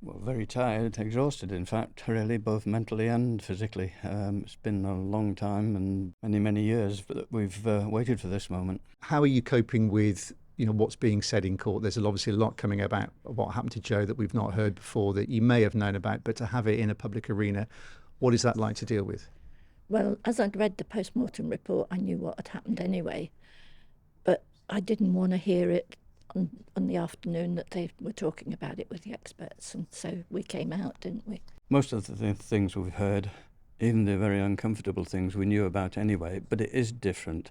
Well, very tired, exhausted, in fact, really, both mentally and physically. It's been a long time and many, many years that we've waited for this moment. How are you coping with what's being said in court? There's obviously a lot coming about what happened to Joe that we've not heard before, that you may have known about, but to have it in a public arena, what is that like to deal with? Well, as I'd read the post-mortem report, I knew what had happened anyway, but I didn't want to hear it on the afternoon that they were talking about it with the experts, and so we came out, didn't we? Most of the things we've heard, even the very uncomfortable things, we knew about anyway, but it is different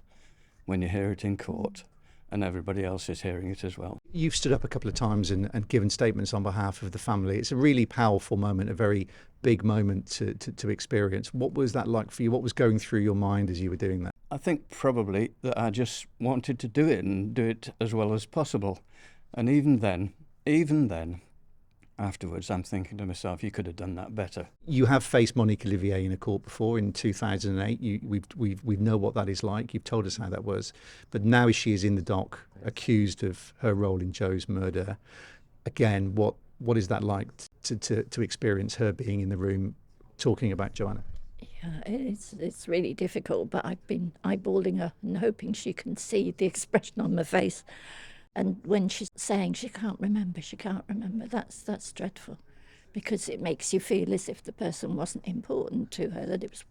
when you hear it in court and everybody else is hearing it as well. You've stood up a couple of times and given statements on behalf of the family. It's a really powerful moment, a very big moment to experience. What was that like for you? What was going through your mind as you were doing that? I think probably that I just wanted to do it and do it as well as possible. And even then, afterwards, I'm thinking to myself, you could have done that better. You have faced Monique Olivier in a court before in 2008. We know what that is like. You've told us how that was. But now she is in the dock, accused of her role in Joe's murder. Again, what is that like to experience her being in the room talking about Joanna? Yeah, it's really difficult, but I've been eyeballing her and hoping she can see the expression on my face. And when she's saying she can't remember, that's dreadful, because it makes you feel as if the person wasn't important to her, that it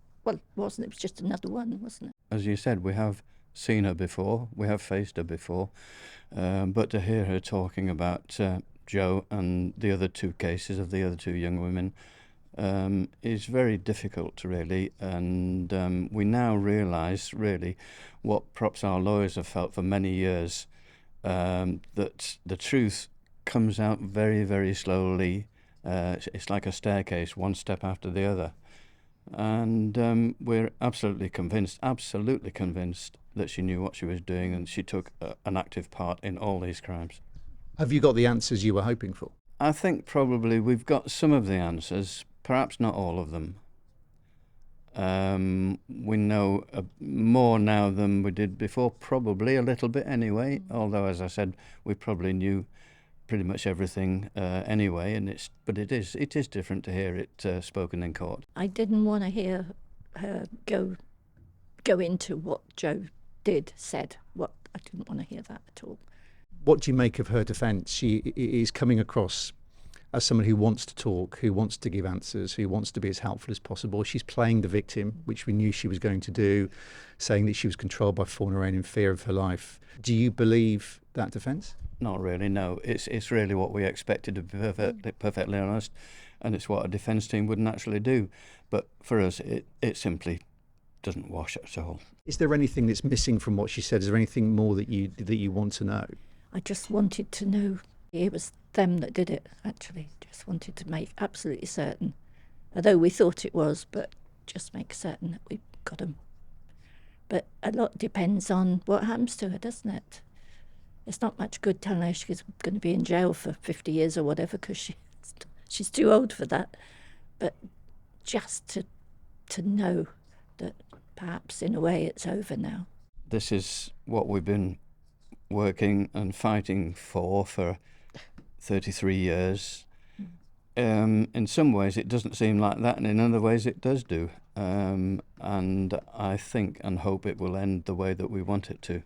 was just another one, wasn't it? As you said, we have seen her before, we have faced her before, but to hear her talking about Joe and the other two cases of the other two young women is very difficult, really, and we now realise, really, what perhaps our lawyers have felt for many years, that the truth comes out very, very slowly. It's like a staircase, one step after the other. And we're absolutely convinced that she knew what she was doing and she took an active part in all these crimes. Have you got the answers you were hoping for? I think probably we've got some of the answers, perhaps not all of them. We know more now than we did before, probably a little bit anyway, although, as I said, we probably knew pretty much everything anyway, but it is different to hear it spoken in court. I didn't want to hear her go into what Joe said. I didn't want to hear that at all. What do you make of her defence? She is coming across as someone who wants to talk, who wants to give answers, who wants to be as helpful as possible. She's playing the victim, which we knew she was going to do, saying that she was controlled by Fourniret in fear of her life. Do you believe that defence? Not really, no. It's really what we expected, to be perfectly honest, and it's what a defence team would naturally do. But for us, it simply doesn't wash at all. Is there anything that's missing from what she said? Is there anything more that you want to know? I just wanted to know it was them that did it, actually. Just wanted to make absolutely certain, although we thought it was, but just make certain that we got them. But a lot depends on what happens to her, doesn't it? It's not much good telling her she's going to be in jail for 50 years or whatever, because she's too old for that. But just to know that perhaps in a way it's over now. This is what we've been working and fighting for 33 years. In some ways it doesn't seem like that, and in other ways it does do. And I think and hope it will end the way that we want it to.